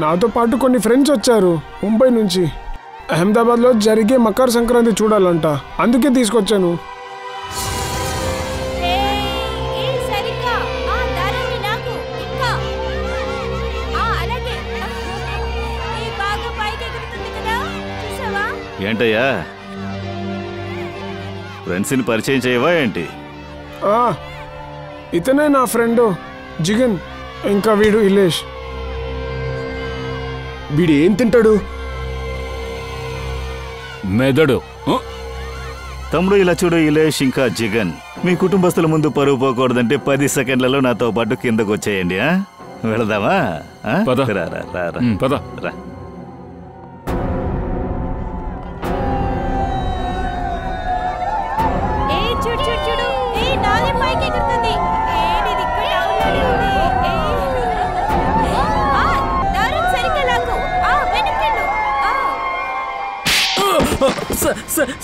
నాతో పాటు కొన్ని ఫ్రెండ్స్ వచ్చారు ముంబై నుంచి. అహ్మదాబాద్లో జరిగే మకర సంక్రాంతి చూడాలంట, అందుకే తీసుకొచ్చాను. ఏంటయ్యా, ఫ్రెండ్స్ని పరిచయం చేయవా ఏంటి? ఇతనే నా ఫ్రెండ్ జిగన్, ఇంకా వీడు ఇలేష్. వీడు ఏం తింటాడు? మెదడు. తమ్ముడు ఇలా చూడు ఇలేష్ ఇంకా జిగన్, మీ కుటుంబస్తుల ముందు పరువు పోకూడదంటే 10 సెకండ్లలో నాతో పాటు కిందకు వచ్చేయండి. వెళదామా? పద.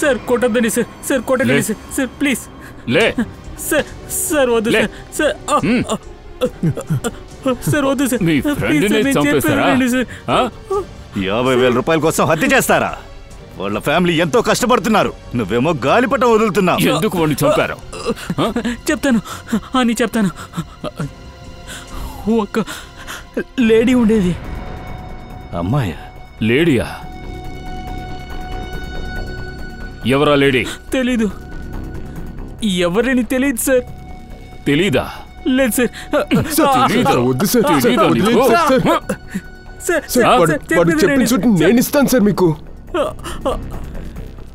సార్ కొట్టద్దని సార్ కొట్టండి సార్ ప్లీజ్. లే సార్ వద్దు సార్ సార్ వద్దు సార్. మీ ఫ్రెండ్ని చంపేస్తారా? 50,000 రూపాయల కోసం హత్య చేస్తారా? వాళ్ళ ఫ్యామిలీ ఎంతో కష్టపడుతున్నారు, నువ్వేమో గాలిపటం వదులుతున్నావు. ఎందుకు వాడిని చంపారు? చెప్తాను. ఒక లేడీ ఉండేది. అమ్మాయా? లేడీయా? ఎవరా లేడీ? తెలీదు. ఎవరిని తెలియదు సార్. తెలీదా? లేదు సార్. వద్దు సార్, నేను ఇస్తాను సార్ మీకు.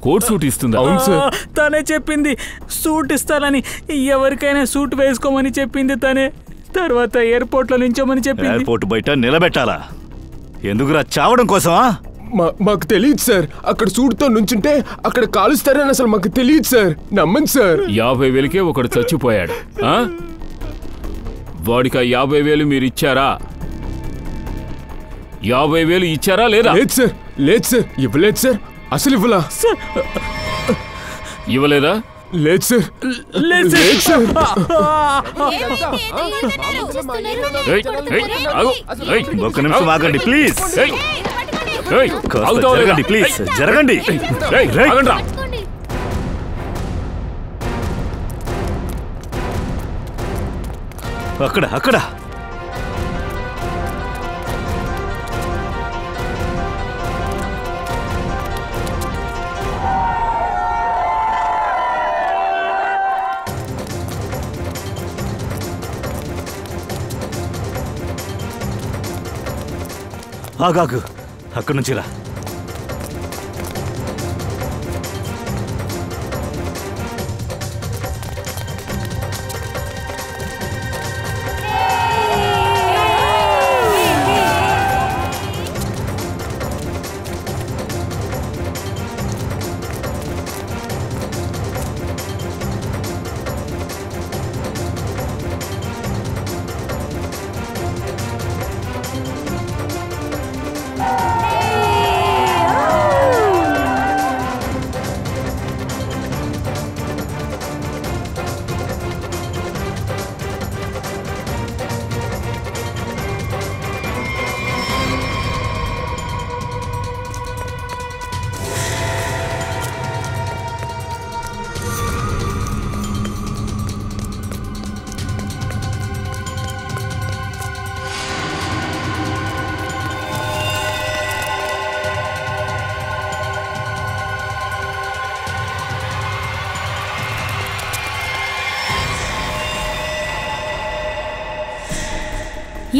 కోట్ సూట్ ఇస్తుందా? అవును సార్. తనే చెప్పింది సూట్ ఇస్తానని, ఎవరికైనా సూట్ వేసుకోమని చెప్పింది తనే. తర్వాత ఎయిర్పోర్ట్ లో నించోమని చెప్పింది. ఎయిర్పోర్ట్ బయట నిలబెట్టాలా? ఎందుకురా, చావడం కోసమా? మాకు తెలియదు సార్. అక్కడ సూట్తో నుంచుంటే అక్కడ కాలుస్తారని అసలు మాకు తెలియదు సార్. నమ్మండి సార్. 50,000కే ఒకడు చచ్చిపోయాడు. వాడికి 50,000 మీరు ఇచ్చారా? 50,000 ఇచ్చారా లేదా? లేదు సార్, ఇవ్వలేదు సార్. అసలు ఇవ్వలా. ఇవ్వలేదా? లేదు సార్. ఒక్క నిమిషం ఆగండి ప్లీజ్. జరగండి ప్లీజ్, జరగండి. అక్కడ ఆగాగు, అక్కడి నుంచి రా.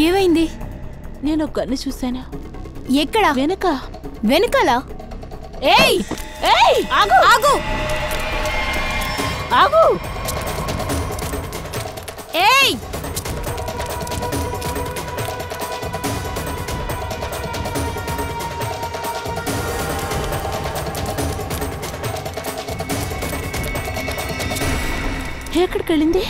ఏమైంది? నేను ఒక గన్ను చూశాను. ఎక్కడ? వెనకాల. ఏయ్ ఏయ్, ఆగు ఆగు ఆగు. ఏయ్, ఎక్కడికి వెళ్ళింది?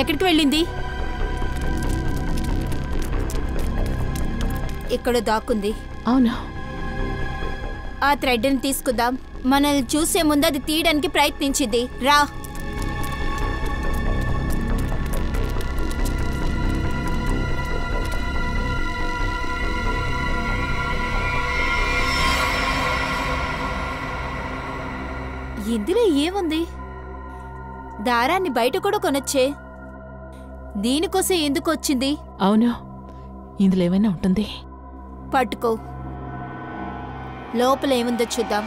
ఎక్కడికి వెళ్ళింది? ఇక్కడ దాక్కుంది. అవునా? ఆ థ్రెడ్ని తీసుకుందాం. మనల్ని చూసే ముందు అది తీయడానికి ప్రయత్నించింది. రా. ఇందులో ఏముంది? దారాన్ని బయట కూడా కొనొచ్చే. దీనికోసం ఎందుకు వచ్చింది? అవును, ఇందులో ఏమైనా ఉంటుంది. పట్టుకో, లోపల ఏముందో చూద్దాం.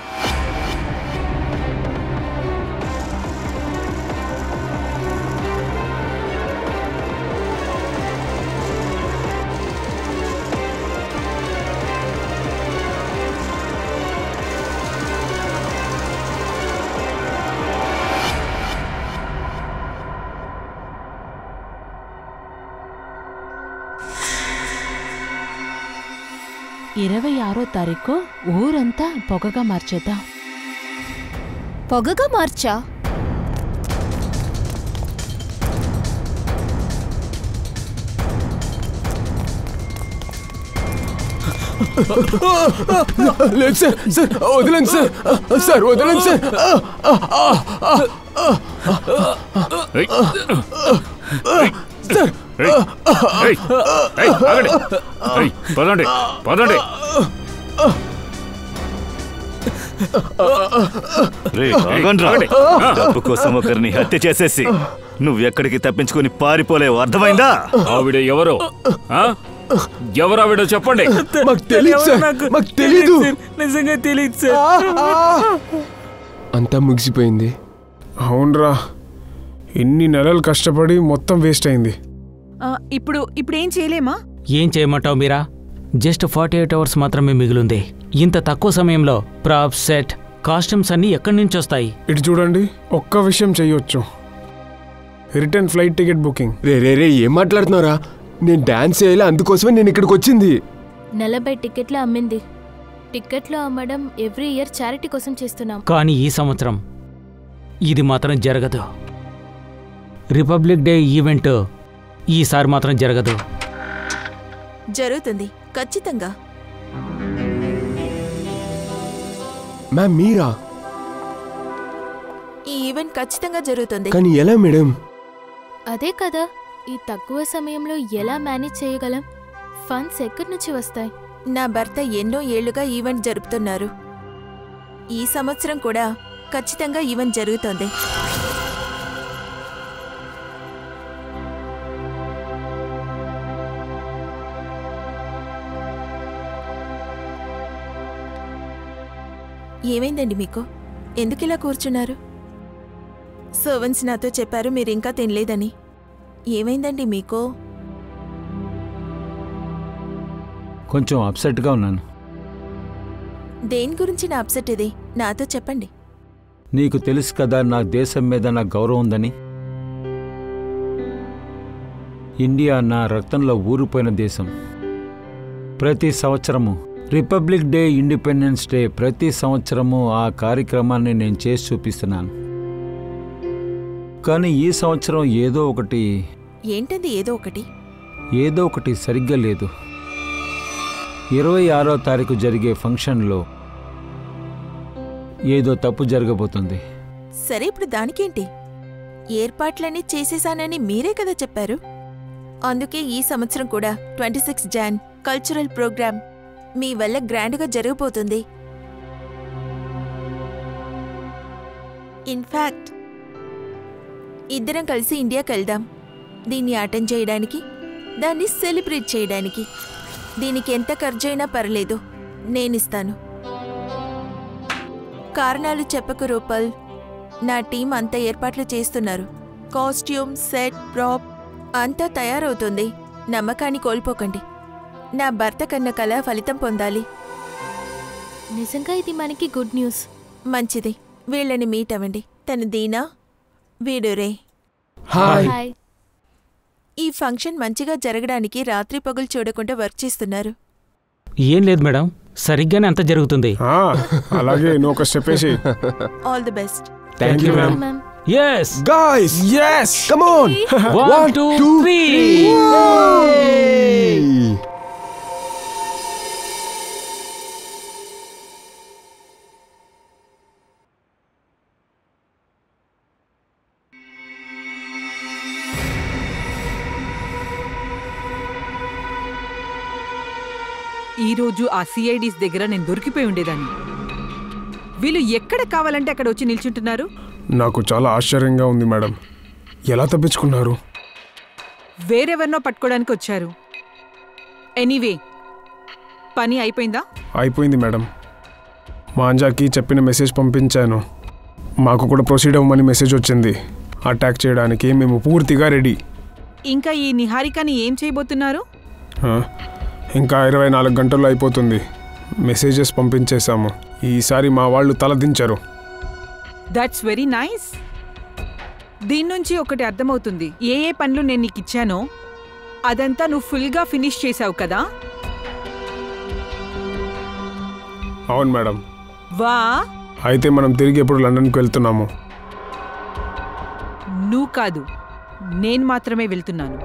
తారీఖు ఊరంతా పొగగా మార్చేద్దాం. పొగగా మార్చా? లేదు సార్, సార్ వదలండి సార్, సార్ వదలండి సార్. సార్ పదండి పదండి. డబ్బు కోసం ఒకరిని హత్య చేసేసి నువ్వెక్కడికి తప్పించుకుని పారిపోలేవు, అర్థమైందా? ఆవిడ ఎవరో ఎవరావిడో చెప్పండి. మాకు తెలియదు సార్, మాకు తెలీదు. నిజంగా తెలియదు సార్. అంతా ముగిసిపోయింది. అవునరా, ఎన్ని నెలలు కష్టపడి మొత్తం వేస్ట్ అయింది. ఇప్పుడు ఏం చేయలేమా? ఏం చేయమంటావు మీరా? జస్ట్ 48 అవర్స్ మాత్రమే మిగిలింది. ఇంత తక్కువ సమయంలో ప్రాప్ సెట్ కాస్ట్యూమ్స్ అన్ని ఎక్కడి నుంచి వస్తాయి? ఇటు చూడండి, ఒక్క విషయం చెయ్యొచ్చు. Return flight ticket booking. రే ఏం మాట్లాడుతున్నారా? నేను డాన్స్ చేయాలి, అందుకోసమే నేను ఇక్కడికి వచ్చింది. 40 టికెట్లు అమ్మింది. టికెట్లు అమ్మడం ఎవ్రీ ఇయర్ చారిటీ కోసం చేస్తున్నాం. కానీ ఈ సంవత్సరం ఇది మాత్రం జరగదు. రిపబ్లిక్ డే ఈవెంట్ ఈసారి మాత్రం జరగదు. జరుగుతుంది ఖచ్చితంగా. మ్యామ్ మీరా? ఈ ఈవెంట్ ఖచ్చితంగా జరుగుతుంది. కానీ ఎలా మేడం? అదే కదా, ఈ తక్కువ సమయంలో ఎలా మేనేజ్ చేయగలం? ఫండ్స్ ఎక్కడి నుంచి వస్తాయి? నా భర్త ఎన్నో ఏళ్లుగా ఈవెంట్ జరుపుతున్నారు. ఈ సంవత్సరం కూడా ఖచ్చితంగా ఈవెంట్ జరుగుతోంది. ఏమైందండి మీకు? ఎందుకు ఇలా కూర్చున్నారు? సర్వెంట్స్ నాతో చెప్పారు మీరు ఇంకా తినలేదని. ఏమైందండి మీకు? కొంచెం అప్సెట్గా ఉన్నాను. దేని గురించి నా అప్సెట్ ఇది? నాతో చెప్పండి. నీకు తెలుసు కదా నా దేశం మీద నా గౌరవం ఉందని. ఇండియా నా రక్తంలో ఊరిపోయిన దేశం. ప్రతి సంవత్సరము రిపబ్లిక్ డే, ఇండిపెండెన్స్ డే, ప్రతి సంవత్సరము ఆ కార్యక్రమాన్ని నేను చేసి చూపిస్తున్నాను. కానీ ఈ సంవత్సరం ఏదో ఒకటి. ఏంటంది ఏదో ఒకటి? ఏదో ఒకటి సరిగ్గా లేదు. 26వ తారీఖు జరిగే ఫంక్షన్లో ఏదో తప్పు జరగబోతుంది. సరే, ఇప్పుడు దానికేంటి? ఏర్పాట్లన్నీ చేసేసానని మీరే కదా చెప్పారు. అందుకే ఈ సంవత్సరం కూడా 26 జాన్ కల్చరల్ ప్రోగ్రామ్ మీ వల్ల గ్రాండ్గా జరగబోతుంది. ఇన్ఫ్యాక్ట్ ఇద్దరం కలిసి ఇండియాకి వెళ్దాం. దీన్ని అటెండ్ చేయడానికి, దాన్ని సెలబ్రేట్ చేయడానికి. దీనికి ఎంత ఖర్చైనా పర్లేదు, నేనిస్తాను. కారణాలు చెప్పకు రూపల్. నా టీం అంతా ఏర్పాట్లు చేస్తున్నారు. కాస్ట్యూమ్, సెట్, ప్రాప్ అంతా తయారవుతుంది. నమ్మకాన్ని కోల్పోకండి. నా భర్త కన్న కళ ఫలితం పొందాలి. నిజంగా ఇది మనకి గుడ్ న్యూస్. మంచిది, వీళ్ళని మీట్ అవ్వండి. తను దీనా, వీడు రే. హాయ్. ఈ ఫంక్షన్ మంచిగా జరగడానికి రాత్రి పగులు చూడకుండా వర్క్ చేస్తున్నారు. ఏం లేదు మేడం, సరిగ్గానే అంత జరుగుతుంది. అలాగే నువ్వు ఒక స్టెప్ వేసి. All the best. Thank you ma'am. Yes! Guys! Yes! Come on! 1, 2, 3! ఈరోజు ఆ సిఐడీస్ దగ్గర నేను దొరికిపోయి ఉండేదాన్ని. వీళ్ళు ఎక్కడ కావాలంటే అక్కడ వచ్చి నిల్చుంటున్నారు. నాకు చాలా ఆశ్చర్యంగా ఉంది మేడం. ఎలా తప్పించుకున్నారు? వేరెవరినో పట్టుకోవడానికి వచ్చారు. ఎనీవే, పని అయిపోయిందా? అయిపోయింది మేడం. మాంజాకి చెప్పిన మెసేజ్ పంపించాను. మాకు కూడా ప్రొసీడ్ అవ్వమని మెసేజ్ వచ్చింది. అటాక్ చేయడానికి మేము పూర్తిగా రెడీ. ఇంకా ఈ నిహారికని ఏం చేయబోతున్నారు? ఇంకా 24 గంటల్లో అయిపోతుంది. మెసేజెస్ పంపించేశాము. ఈసారి మా వాళ్ళు తలదించారు. That's very nice. దీని నుంచి ఒకటి అర్థమవుతుంది. ఏ ఏ పనులు నేను నీకు ఇచ్చానో అదంతా నువ్వు ఫుల్గా ఫినిష్ చేసావు కదా? అవును మేడం. వా, అయితే మనం తిరిగి ఎప్పుడు లండన్కి వెళ్తున్నాము? నువ్వు కాదు, నేను మాత్రమే వెళ్తున్నాను.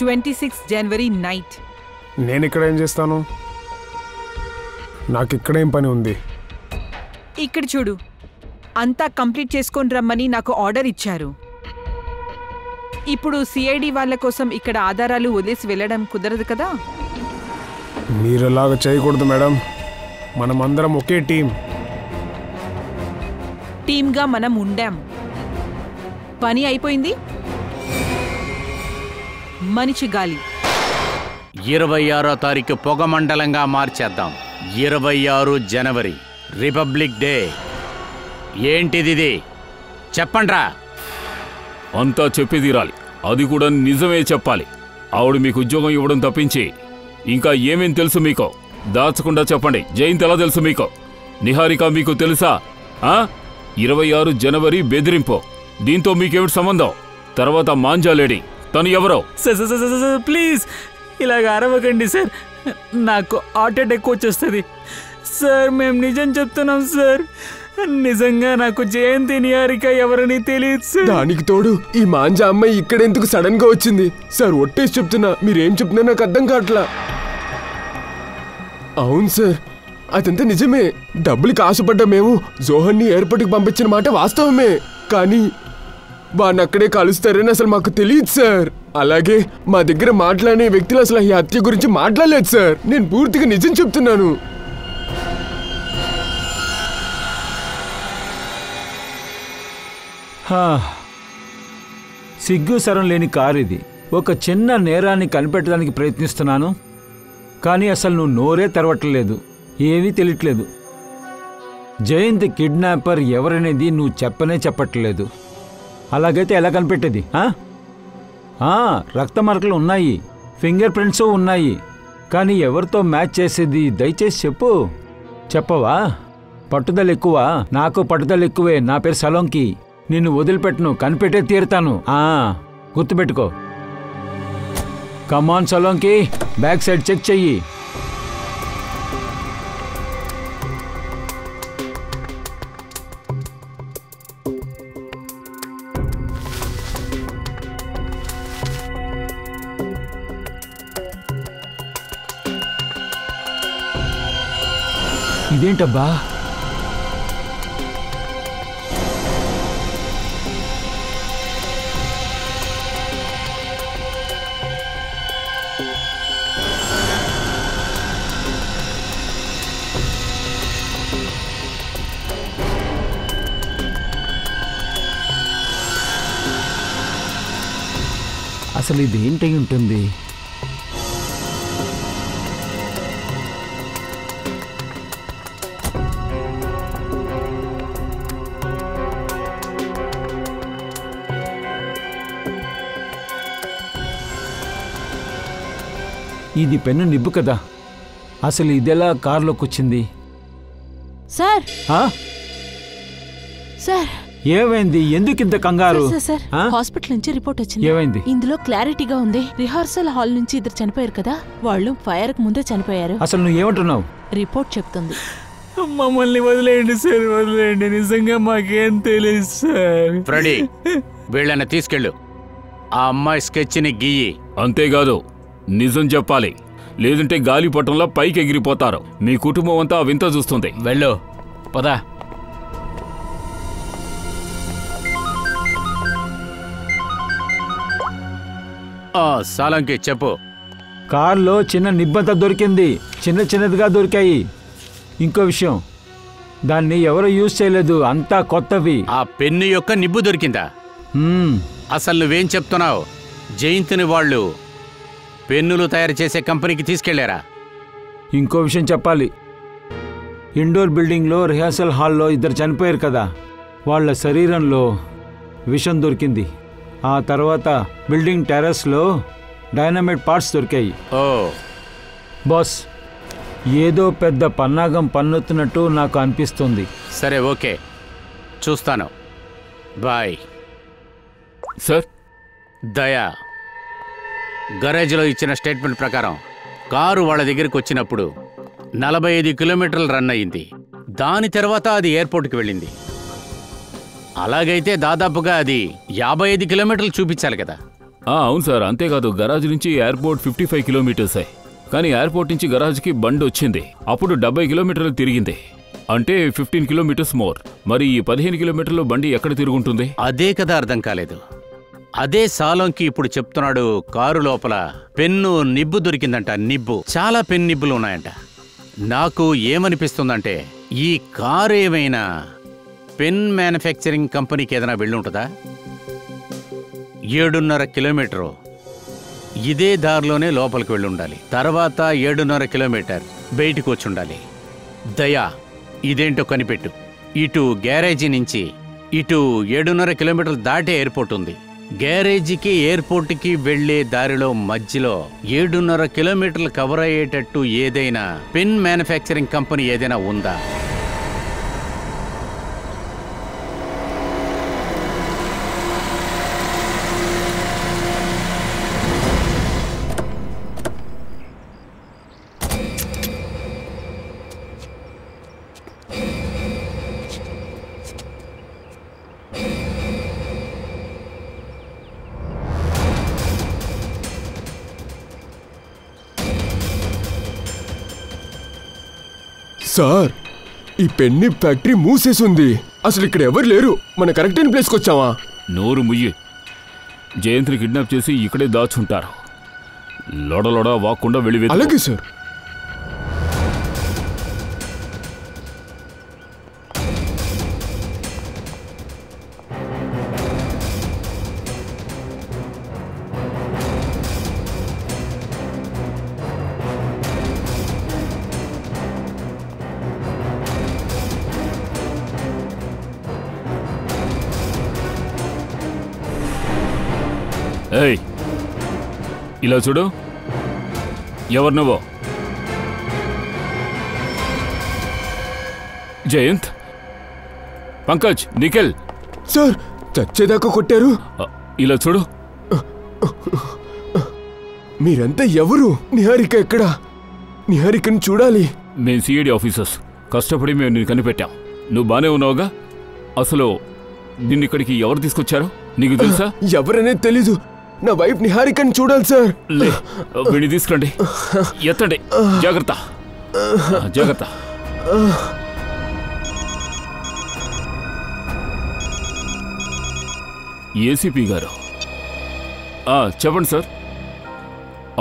26 జనవరి నైట్. నేను ఇక్కడ ఏం చేస్తాను? నాకు ఇక్కడేం పని ఉంది? ఇక్కడ చూడు, అంతా కంప్లీట్ చేసుకొని రమ్మని నాకు ఆర్డర్ ఇచ్చారు. ఇప్పుడు సిఐడి వాళ్ళ కోసం ఇక్కడ ఆధారాలు వదిలేసి వెళ్ళడం కుదరదు కదా? మీరెలాగా చేయకూడదు మేడం. మనమందరం ఒకే టీమ్గా మనం ఉండాం. పని అయిపోయింది. మనిషి గాలి. 26వ తారీఖు పొగమండలంగా మార్చేద్దాం. 26 జనవరి రిపబ్లిక్ డే. ఏంటిది? చెప్పండ్రా. అంతా చెప్పి తీరాలి. అది కూడా నిజమే చెప్పాలి. ఆవిడ మీకు ఉద్యోగం ఇవ్వడం తప్పించి ఇంకా ఏమేం తెలుసు మీకు? దాచకుండా చెప్పండి. జయంత్ ఎలా తెలుసు మీకు? నిహారిక మీకు తెలుసా? 26 జనవరి బెదిరింపు. దీంతో మీకేమిటి సంబంధం? తర్వాత మాంజాలేడి, తను ఎవరో? సార్ ప్లీజ్ ఇలాగ అరవకండి సార్. నాకు హార్ట్ అటాక్ వచ్చేస్తుంది సార్. మేము నిజం చెప్తున్నాం సార్. నిజంగా నాకు జయంతి నిహారిక ఎవరని తెలియదు సార్. దానికి తోడు ఈ మాంజా అమ్మాయి ఇక్కడెందుకు సడన్ గా వచ్చింది? సార్ ఒట్టేసి చెప్తున్నా, మీరేం చెప్తున్నా నాకు అర్థం కావట్లా. అవును సార్, అదంతా నిజమే. డబ్బులకి ఆశపడ్డా మేము జోహన్ని ఎయిర్పోర్ట్కి పంపించిన మాట వాస్తవమే. కానీ వాడిని అక్కడే కలుస్తారని అసలు మాకు తెలియదు సార్. అలాగే మా దగ్గర మాట్లాడే వ్యక్తులు అసలు ఈ హత్య గురించి మాట్లాడలేదు సార్. నేను పూర్తిగా నిజం చెప్తున్నాను. సిగ్గు సరం లేని కారు ఇది. ఒక చిన్న నేరాన్ని కనిపెట్టడానికి ప్రయత్నిస్తున్నాను, కానీ అసలు నువ్వు నోరే తెరవట్లేదు. ఏమీ తెలియట్లేదు. జయంత్ కిడ్నాపర్ ఎవరనేది నువ్వు చెప్పట్లేదు. అలాగైతే ఎలా కనిపెట్టేది? రక్త మరకలు ఉన్నాయి, ఫింగర్ ప్రింట్స్ ఉన్నాయి, కానీ ఎవరితో మ్యాచ్ చేసేది? దయచేసి చెప్పు. చెప్పవా? పట్టుదల ఎక్కువ. నాకు పట్టుదల ఎక్కువే. నా పేరు సలోంకి. నిన్ను వదిలిపెట్టను, కనిపెట్టే తీరుతాను. గుర్తుపెట్టుకో. కమాన్ సలోంకి, బ్యాక్ సైడ్ చెక్ చెయ్యి. ఇదేంటబ్బా? అసలు ఇదేంటై ఉంటుంది? ఇది పెన్ను నిబ్బు కదా. అసలు ఇదెలా కారులోకి వచ్చింది? సార్ సార్ ఏమైంది? ఎందుకు ఇంత కంగారు? సార్ హాస్పిటల్ నుంచి రిపోర్ట్ వచ్చింది. ఏమైంది? ఇందులో క్లారిటీగా ఉంది. రిహార్సల్ హాల్ నుంచి ఇద్దరు చనిపోయారు కదా, వాళ్ళు ఫైర్ కు ముందే చనిపోయారు. అసలు నువ్వు ఏమంటున్నావు? రిపోర్ట్ చెప్తుంది. మమ్మల్ని వదిలేయండి సార్, వదిలేయండి. నిజంగా మాకేం తెలియదు సార్. ఫ్రెడీ, వీళ్ళని తీసుకెళ్ళు. ఆ అమ్మాయి స్కెచ్ని గీయి. అంతేకాదు, నిజం చెప్పాలి, లేదంటే గాలిపటంలో పైకి ఎగిరిపోతారు. మీ కుటుంబం అంతా వింత చూస్తుంది. వెళ్ళు, పదా. సాలంకి చెప్పు. కార్లో చిన్న నిబ్బంత దొరికింది, చిన్నదిగా దొరికాయి. ఇంకో విషయం, దాన్ని ఎవరు యూజ్ చేయలేదు, అంతా కొత్తవి. ఆ పెన్ను యొక్క నిబ్బు దొరికిందా? అసలు నువ్వేం చెప్తున్నావు? జయంత్ని వాళ్ళు పెన్నులు తయారు చేసే కంపెనీకి తీసుకెళ్లారా? ఇంకో విషయం చెప్పాలి. ఇండోర్ బిల్డింగ్లో రిహార్సల్ హాల్లో 2 చనిపోయారు కదా, వాళ్ళ శరీరంలో విషం దొరికింది. ఆ తర్వాత బిల్డింగ్ టెర్రస్లో డైనమైట్ పార్ట్స్ దొరికాయి. ఓ బాస్, ఏదో పెద్ద పన్నాగం పన్నుతున్నట్టు నాకు అనిపిస్తుంది. సరే, ఓకే, చూస్తాను. బాయ్. సార్, దయా, గరేజ్లో ఇచ్చిన స్టేట్మెంట్ ప్రకారం కారు వాళ్ళ దగ్గరికి వచ్చినప్పుడు 45 కిలోమీటర్లు రన్ అయ్యింది. దాని తర్వాత అది ఎయిర్పోర్ట్కి వెళ్ళింది. అలాగైతే దాదాపుగా అది 55 కిలోమీటర్లు చూపించాలి కదా? అవును సార్. అంతేకాదు, గరాజ్ నుంచి ఎయిర్పోర్ట్ 55 కిలోమీటర్సే. కానీ ఎయిర్పోర్ట్ నుంచి గరాజ్కి బండి వచ్చింది, అప్పుడు 70 కిలోమీటర్లు తిరిగింది. అంటే 15 కిలోమీటర్స్ మోర్. మరి ఈ 15 కిలోమీటర్లు బండి ఎక్కడ తిరుగుంటుంది? అదే కదా అర్థం కాలేదు. అదే సాలోంకి ఇప్పుడు చెప్తున్నాడు కారు లోపల పెన్ను నిబ్బు దొరికిందంట. నిబ్బు, చాలా పెన్ నిబ్బులు ఉన్నాయంట. నాకు ఏమనిపిస్తుందంటే ఈ కారు ఏమైనా పెన్ మ్యానుఫ్యాక్చరింగ్ కంపెనీకి ఏదైనా వెళ్ళి ఉంటుందా? 7.5 కిలోమీటరు ఇదే దారిలోనే లోపలికి వెళ్ళి ఉండాలి. తర్వాత 7.5 కిలోమీటర్ బయటికి వచ్చి ఉండాలి. దయా, ఇదేంటో కనిపెట్టు. ఇటు గ్యారేజీ నుంచి ఇటు 7.5 కిలోమీటర్లు దాటే ఎయిర్పోర్ట్ ఉంది. గ్యారేజీకి ఎయిర్పోర్ట్కి వెళ్లే దారిలో మధ్యలో 7.5 కిలోమీటర్లు కవర్ అయ్యేటట్టు ఏదైనా పెన్ మ్యానుఫ్యాక్చరింగ్ కంపెనీ ఏదైనా ఉందా? సార్, ఈ పెన్ని ఫ్యాక్టరీ మూసేసింది. అసలు ఇక్కడ ఎవరు లేరు. మన కరెక్ట్ అయిన ప్లేస్కి వచ్చావా? నోరు ముయ్యి. జయంత్ని కిడ్నాప్ చేసి ఇక్కడే దాచుంటారు. లొడలొడ వాక్కుండా వెళ్ళి. అలాగే సార్. ఏయ్, ఇలా చూడు. ఎవరు నువ్వు? జయంత్, పంకజ్, నిఖిల్. సార్, చచ్చేదాకా కొట్టారు. ఇలా చూడు. మీరంతా ఎవరు? నిహారిక ఎక్కడా? నిహారికను చూడాలి. మేము సిఐడి ఆఫీసర్స్. కష్టపడి మేము నిన్ను కనిపెట్టాం. నువ్వు బానే ఉన్నావుగా? అసలు నిన్ను ఇక్కడికి ఎవరు తీసుకొచ్చారో నీకు తెలుసా? ఎవరనే తెలీదు. నా వైఫ్ నిహారికని చూడాలి సార్. వీడిని తీసుకురండి. ఎత్తండి. జాగ్రత్త, జాగ్రత్త. ఏసీపీ గారు, చెప్పండి సార్.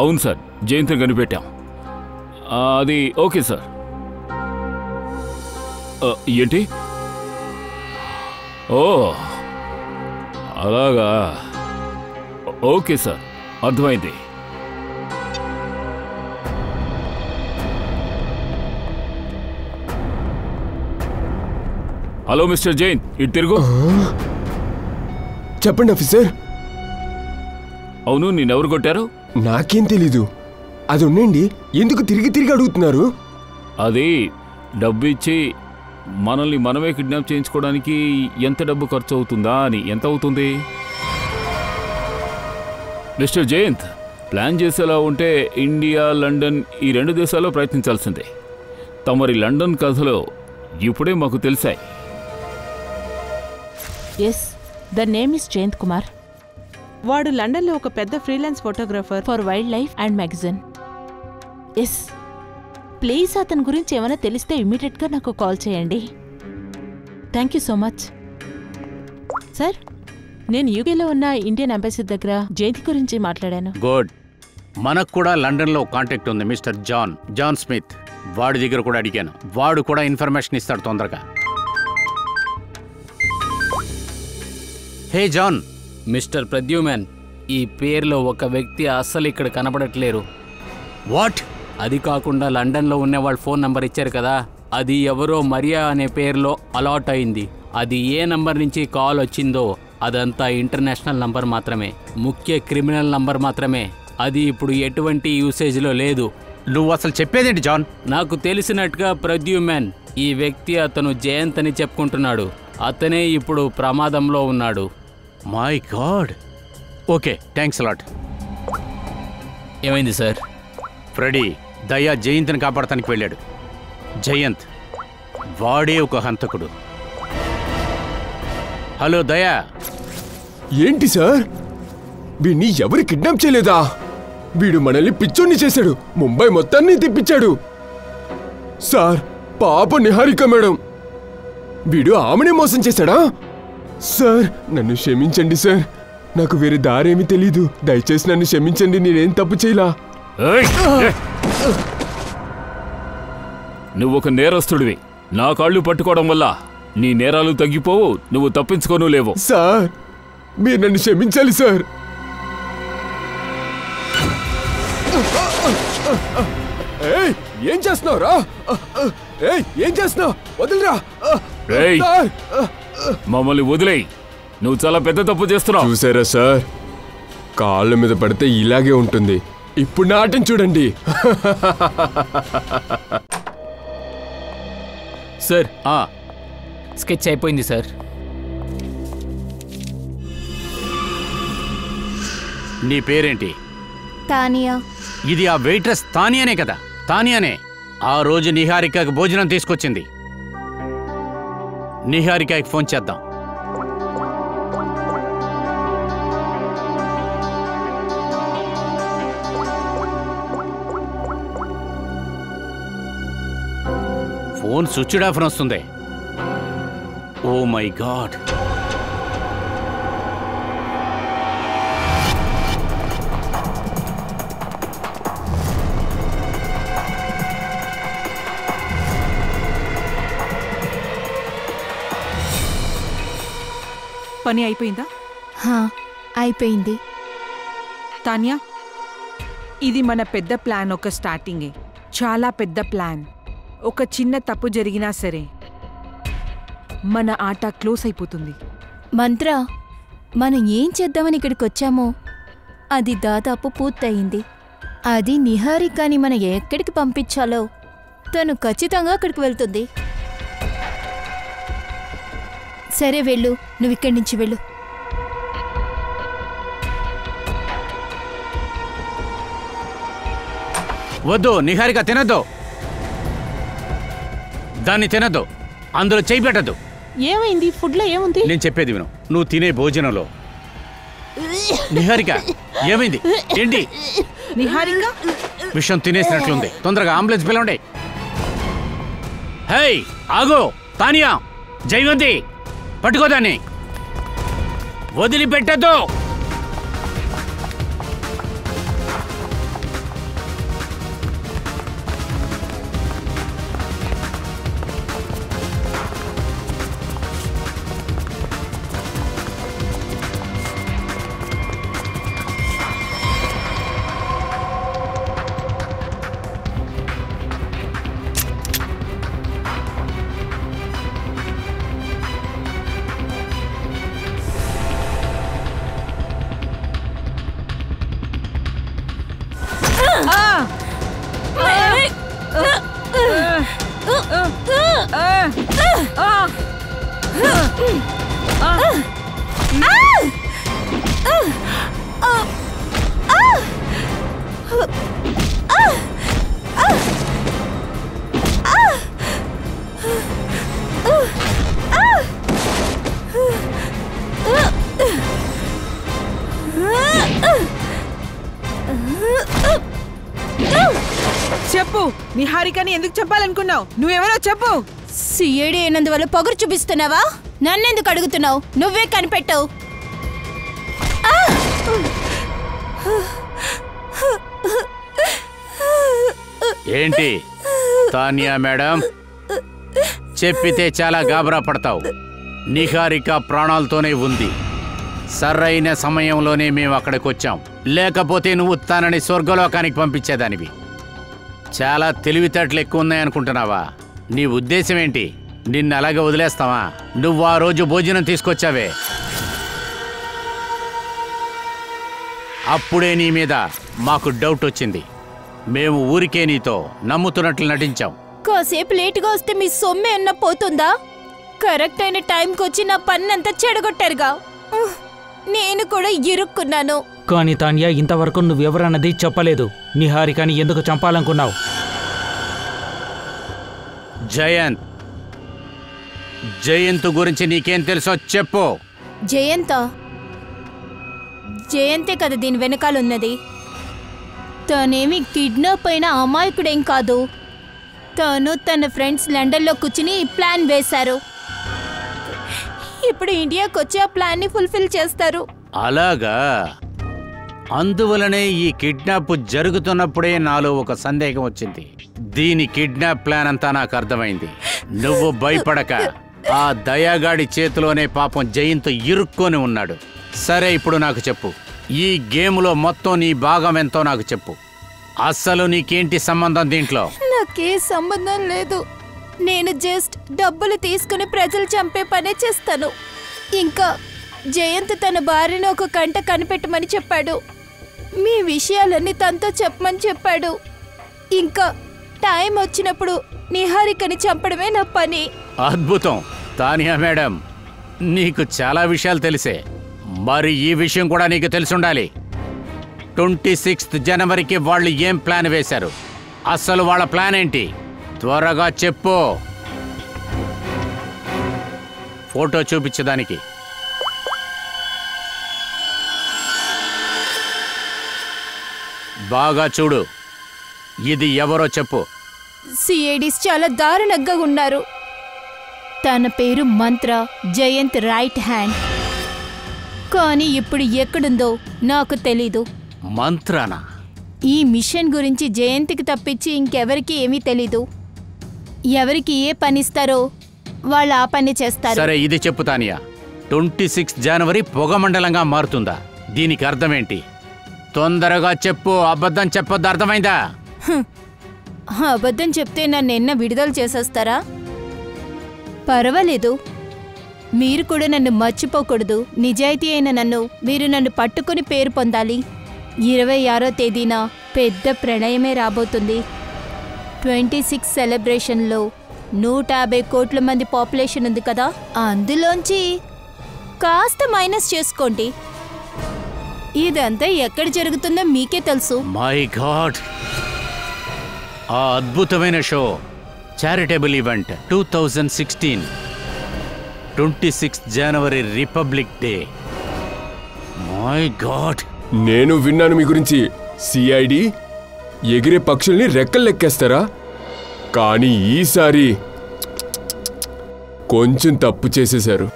అవును సార్, జయంత్ని కనిపెట్టాం. అది ఓకే సార్. ఏంటి? ఓ, అలాగా. ఓకే సార్, అర్థమైంది. హలో మిస్టర్ జైన్, ఇటు తిరుగు. చెప్పండి ఆఫీసర్. అవును, నేనెవరు కొట్టారు? నాకేం తెలీదు. అది ఉండండి, ఎందుకు తిరిగి అడుగుతున్నారు? అది డబ్బు ఇచ్చి మనల్ని మనమే కిడ్నాప్ చేయించుకోవడానికి ఎంత డబ్బు ఖర్చు అవుతుందా అని. ఎంత అవుతుంది? మిస్టర్ జయంత్, ప్లాన్ చేసేలా ఉంటే ఇండియా, లండన్ ఈ 2 దేశాల్లో ప్రయత్నించాల్సిందే. తమరి లండన్ కథలో ఇప్పుడే మాకు తెలిసాయి. Yes, the name is Jayant Kumar. వాడు లండన్లో ఒక పెద్ద freelance photographer for wildlife and magazine. Yes, please అతని గురించి ఏమైనా తెలిస్తే ఇమ్మీడియట్గా నాకు కాల్ చేయండి. Thank you so much. Sir, నేను యూకేలో ఉన్న ఇండియన్ అంబాసిడర్ దగ్గర జయంతి గురించి మాట్లాడాను. గుడ్. మనకు కూడా లండన్లో కాంటాక్ట్ ఉంది, మిస్టర్ జాన్ స్మిత్. వాడి దగ్గర కూడా అడిగాను, వాడు కూడా ఇన్ఫర్మేషన్ ఇస్తాడు తొందరగా. హే జాన్. మిస్టర్ ప్రద్యుమ్న్, ఈ పేరులో ఒక వ్యక్తి అస్సలు ఇక్కడ కనపడట్లేరు. వాట్? అది కాకుండా లండన్లో ఉన్న వాళ్ళ ఫోన్ నంబర్ ఇచ్చారు కదా, అది ఎవరో మరియా అనే పేరులో అలాట్ అయింది. అది ఏ నంబర్ నుంచి కాల్ వచ్చిందో అదంతా ఇంటర్నేషనల్ నంబర్ మాత్రమే, ముఖ్య క్రిమినల్ నంబర్ మాత్రమే. అది ఇప్పుడు ఎటువంటి యూసేజ్లో లేదు. నువ్వు అసలు చెప్పేదేంటి జాన్? నాకు తెలిసినట్టుగా ప్రద్యుమ్న్, ఈ వ్యక్తి అతను జయంత్ అని చెప్పుకుంటున్నాడు. అతనే ఇప్పుడు ప్రమాదంలో ఉన్నాడు. My God. Okay, thanks lot. ఏమైంది సార్? ఫ్రెడీ దయా జయంత్ని కాపాడటానికి వెళ్ళాడు. జయంత్ వాడే ఒక హంతకుడు. హలో దయా. ఏంటి సార్, వీడిని ఎవరు కిడ్నాప్ చేయలేదా? వీడు మనల్ని పిచ్చోన్ని చేశాడు, ముంబై మొత్తాన్ని తిప్పించాడు. సార్, పాప నిహారిక మేడం, వీడు ఆమెనే మోసం చేశాడా? సార్, నన్ను క్షమించండి సార్, నాకు వేరే దారేమీ తెలీదు. దయచేసి నన్ను క్షమించండి, నేనేం తప్పు చేయలా. నువ్వు ఒక నేరస్తుడివి. నా కాళ్ళు పట్టుకోవడం వల్ల నీ నేరాలు తగ్గిపోవు, నువ్వు తప్పించుకోను లేవు. సార్, మీరు నన్ను క్షమించాలి సార్. ఏం చేస్తున్నావురా? ఏం చేస్తున్నావు? వదిలిరా. మమ్మల్ని వదిలేయి, నువ్వు చాలా పెద్ద తప్పు చేస్తున్నావు. చూసారా సార్, కాళ్ళ మీద పడితే ఇలాగే ఉంటుంది. ఇప్పుడు నాటం చూడండి. సార్, స్కెచ్ అయిపోయింది సార్. నీ పేరేంటి? తానియా. ఇది ఆ వెయిట్రెస్ తానియానే కదా? తానియానే ఆ రోజు నిహారికకి భోజనం తీసుకొచ్చింది. నిహారికకి ఫోన్ చేద్దాం. ఫోన్ స్విచ్డ్ ఆఫ్ వస్తుంది. Oh my god. పని అయిపోయిందా? అయిపోయింది. తాన్యా, ఇది మన పెద్ద ప్లాన్ ఒక స్టార్టింగే, చాలా పెద్ద ప్లాన్. ఒక చిన్న తప్పు జరిగినా సరే మన ఆట క్లోజ్ అయిపోతుంది. మంత్ర, మనం ఏం చేద్దామని ఇక్కడికి వచ్చామో అది దాదాపు పూర్తయింది. అది నిహారికని మనం ఎక్కడికి పంపించాలో తను ఖచ్చితంగా అక్కడికి వెళ్తుంది. సరే వెళ్ళు, నువ్వు ఇక్కడి నుంచి వెళ్ళు. వద్దు, నిహారిక తినద్దు, దాన్ని తినద్దు, అందులో చేయి పెట్టద్దు. ఏమైంది? ఫుడ్లో ఏముంది? నేను చెప్పేది విను. నువ్వు తినే భోజనంలో. నిహారిక, ఏమైంది? ఏంటి? నిహారిక విషం తినేసినట్లుంది. తొందరగా అంబులెన్స్ పిలవండి. హే, ఆగో. తానియా, జైవంతి, పట్టుకోదాన్ని, వదిలిపెట్టద్దు. చెప్పు, నిహారికని ఎందుకు చెప్పాలనుకున్నావు? నువ్వెవరో చెప్పు. సిఐడి అయినందువల్ల పొగరు చూపిస్తున్నావా? నన్నెందుకు అడుగుతున్నావు? నువ్వే కనిపెట్టావు. ఏంటి తానియా మేడం, చెప్పితే చాలా గాబరా పడతావు. నిహారిక ప్రాణాలతోనే ఉంది. సరైన సమయంలోనే మేము అక్కడికి వచ్చాం. లేకపోతే నువ్వు తనని స్వర్గలోకానికి పంపించేదానివి. చాలా తెలివితేటలు ఎక్కువ ఉన్నాయనుకుంటున్నావా? నీ ఉద్దేశం ఏంటి? నిన్ను అలాగే వదిలేస్తావా? నువ్వు ఆ రోజు భోజనం తీసుకొచ్చావే, అప్పుడే నీ మీద మాకు డౌట్ వచ్చింది. మేము ఊరికే నీతో నమ్ముతున్నట్లు నటించాం. కాసేపు లేటుగా వస్తే మీ సొమ్మే అన్న పోతుందా? కరెక్ట్ అయిన టైంకి వచ్చి నా పన్నంతా చెడగొట్టారుగా. నేను కూడా ఇరుక్కున్నాను. కానీ తాన్యా, ఇంతవరకు నువ్వెవరన్నది చెప్పలేదు. నిహారికని ఎందుకు చంపాలనుకున్నావు? జయంత్ గురించి నీకేం తెలుసో చెప్పు. జయంతే కదా దీని వెనకాలన్నది. తనేమి కిడ్నాప్ అయిన అమాయకుడేం కాదు. తను తన ఫ్రెండ్స్ లండన్లో కూర్చుని ప్లాన్ వేశారు. ఇప్పుడు ఇండియాకి వచ్చి ఆ ప్లాన్ని ఫుల్ఫిల్ చేస్తారు. అలాగా? అందువలనే ఈ కిడ్నాప్ జరుగుతున్నప్పుడే నాలో ఒక సందేహం వచ్చింది. దీని కిడ్నాప్ ప్లాన్ అంతా నాకు అర్థమైంది. నువ్వు భయపడక, ఆ దయాగాడి చేతిలోనే పాపం జయంత్ ఇరుక్కొని ఉన్నాడు. సరే, ఇప్పుడు నాకు చెప్పు, ఈ గేమ్లో మొత్తం నీ భాగం ఎంతో నాకు చెప్పు. అస్సలు నీకేంటి సంబంధం దీంట్లో? నాకే సంబంధం లేదు. నేను జస్ట్ డబ్బులు తీసుకుని ప్రజలు చంపే పనే చేస్తాను. ఇంకా జయంత్ తన భార్యను ఒక కంట కనిపెట్టమని చెప్పాడు. మీ విషయాలన్నీ తనతో చెప్పమని చెప్పాడు. ఇంకా టైం వచ్చినప్పుడు నిహారికని చంపడమే నా పని. అద్భుతం తానియా మేడం, నీకు చాలా విషయాలు తెలిసే. మరి ఈ విషయం కూడా నీకు తెలిసుండాలి. 26 జనవరికి వాళ్ళు ఏం ప్లాన్ వేశారు? అసలు వాళ్ళ ప్లాన్ ఏంటి? త్వరగా చెప్పు. ఫోటో చూపించడానికి. బాగా చూడు, ఇది ఎవరో చెప్పు. సిఐడీస్ చాలా దారుణంగా ఉన్నారు. తన పేరు మంత్ర, జయంత్ రైట్ హ్యాండ్. కానీ ఇప్పుడు ఎక్కడుందో నాకు తెలీదు. మంత్రానా? ఈ మిషన్ గురించి జయంత్కి తప్పించి ఇంకెవరికి ఏమీ తెలీదు. ఎవరికి ఏ పనిస్తారో వాళ్ళు ఆ పని చేస్తారు. సరే, ఇది చెప్పు తానియా, 26 జనవరి పొగమండలంగా మారుతుందా? దీనికి అర్థమేంటి? తొందరగా చెప్పు, అబద్ధం చెప్పొద్దు, అర్థమైందా? అబద్ధం చెప్తే నన్ను విడుదల చేసేస్తారా? పర్వాలేదు, మీరు కూడా నన్ను మర్చిపోకూడదు. నిజాయితీ అయిన మీరు నన్ను పట్టుకుని పేరు పొందాలి. 26వ తేదీన పెద్ద ప్రణయమే రాబోతుంది. 26 సెలబ్రేషన్లో 150 కోట్ల మంది పాపులేషన్ ఉంది కదా, అందులోంచి కాస్త మైనస్ చేసుకోండి. ఇదంతా ఎక్కడ జరుగుతుందో మీకే తెలుసు. మై గాడ్, ఆ అద్భుతమైన show, charitable event 2016, 26 January republic day. My God, నేను విన్నాను మీ గురించి. సిఐడి ఎగిరే పక్షుల్ని రెక్కలెక్కేస్తారా? కానీ ఈసారి కొంచెం తప్పు చేసేశారు.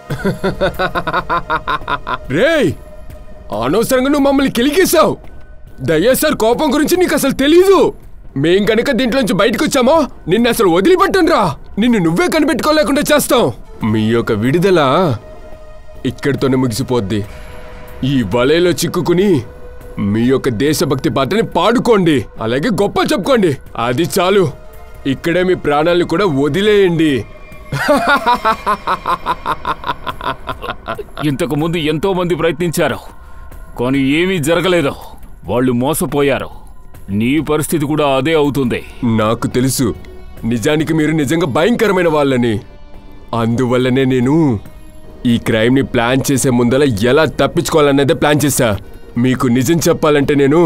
రేయ్, అనవసరంగా నువ్వు మమ్మల్ని కెలికేశావు. దయ్యాసార్ కోపం గురించి నీకు అసలు తెలీదు. మేం కనుక దీంట్లోంచి బయటకు వచ్చామో నిన్ను అసలు వదిలిపెట్టనురా. నిన్ను నువ్వే కనిపెట్టుకోలేకుండా చేస్తాం. మీ యొక్క విడుదల ఇక్కడితోనే ముగిసిపోద్ది. ఈ వలయలో చిక్కుకుని మీ యొక్క దేశభక్తి పాటని పాడుకోండి, అలాగే గొప్ప చెప్పుకోండి. అది చాలు. ఇక్కడే మీ ప్రాణాలను కూడా వదిలేయండి. ఇంతకు ముందు ఎంతో మంది ప్రయత్నించారు, కానీ ఏమీ జరగలేదు. వాళ్ళు మోసపోయారు. నీ పరిస్థితి కూడా అదే అవుతుంది. నాకు తెలుసు, నిజానికి మీరు నిజంగా భయంకరమైన వాళ్ళని. అందువల్లనే నేను ఈ క్రైమ్ని ప్లాన్ చేసే ముందల ఎలా తప్పించుకోవాలన్నదే ప్లాన్ చేశా. మీకు నిజం చెప్పాలంటే నేను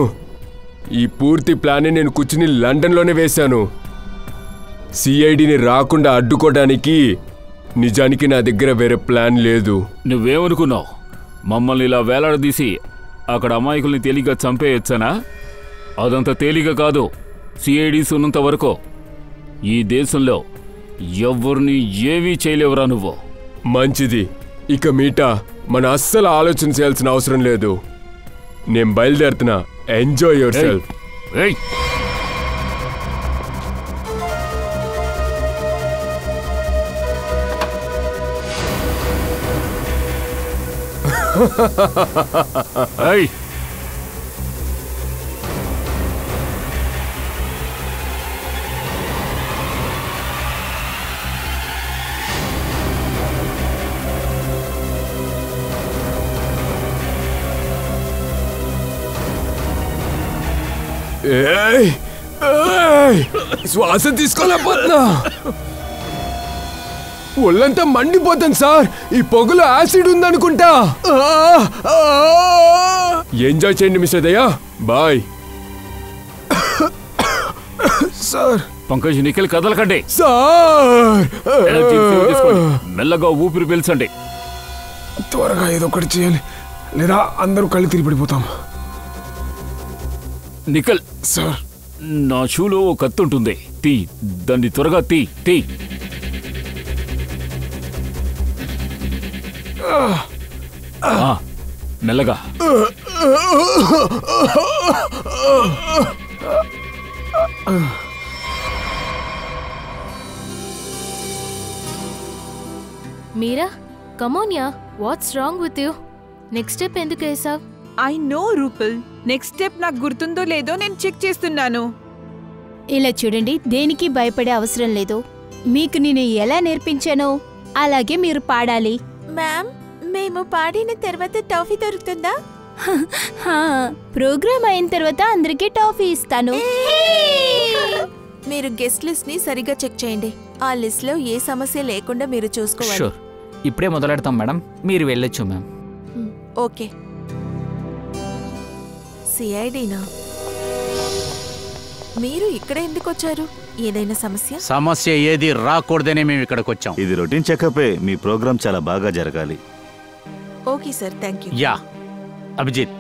ఈ పూర్తి ప్లాన్ని నేను కూర్చుని లండన్లోనే వేశాను. సిఐడిని రాకుండా అడ్డుకోవడానికి నిజానికి నా దగ్గర వేరే ప్లాన్ లేదు. నువ్వేమనుకున్నావు? మమ్మల్ని ఇలా వేలాడదీసి అక్కడ అమాయకుల్ని తేలిగ్గా చంపేయొచ్చనా? అదంత తేలిక కాదు. సిఐడీస్ ఉన్నంత వరకు ఈ దేశంలో ఎవరిని ఏమీ చేయలేవురా నువ్వు. మంచిది, ఇక మీటా మన అస్సలు ఆలోచన చేయాల్సిన అవసరం లేదు. నేను బయలుదేరుతున్నా. Enjoy your self. ఏయ్ ఏయ్ ఏయ్ ఏయ్ శ్వాస తీసుకోలేకపోతున్నా. ఒళ్ళంతా మండిపోతాను సార్. ఈ పొగలో యాసిడ్ ఉందనుకుంటా. ఎంజాయ్ చేయండి mister Daya. Bye sir. Pankaj Nikhil కదలకండి సార్. మెల్లగా ఊపిరి పీల్చండి. త్వరగా ఏదో ఒకటి చేయాలి, లేదా అందరూ కళ్ళు తిరిగి పడిపోతాం. నిఖిల్ సార్, నా షూలో ఒక కత్తి ఉంటుంది. తీ, దాన్ని త్వరగా తీ. మెల్లగా. మీరా, కమోన్యా, what's wrong with you? Next step ఎందుకు వేసావ్? I know Rupal. Next step నాకు గుర్తుందో లేదో నేను చెక్ చేస్తున్నాను. ఇలా చూడండి, దేనికి భయపడే అవసరం లేదు. మీకు నేను ఎలా నేర్పించానో అలాగే మీరు పాడాలి. మ్యామ్, మేము పాడిన తర్వాత టాఫీ దొరుకుతుందా? ప్రోగ్రామ్ అయిన తర్వాత అందరికీ టాఫీ ఇస్తాను. మీరు గెస్ట్ లిస్ట్ ని సరిగ్గా చెక్ చేయండి. ఆ లిస్ట్ లో ఏ సమస్య లేకుండా మీరు చూసుకోవాలి. షూర్, ఇప్పుడే మొదలెడతాం మేడం. మీరు వెళ్ళొచ్చు మ్యామ్. ఓకే. సిఐడినా? మీరు ఇక్కడ ఎందుకు వచ్చారు? ఏదైనా సమస్య? సమస్య ఏది రాకూడదనే మేము ఇక్కడికి వచ్చాం. ఇది రొటీన్ చెకపే. మీ ప్రోగ్రామ్ చాలా బాగా జరగాలి. Okay sir, thank you. Yeah Abhijit,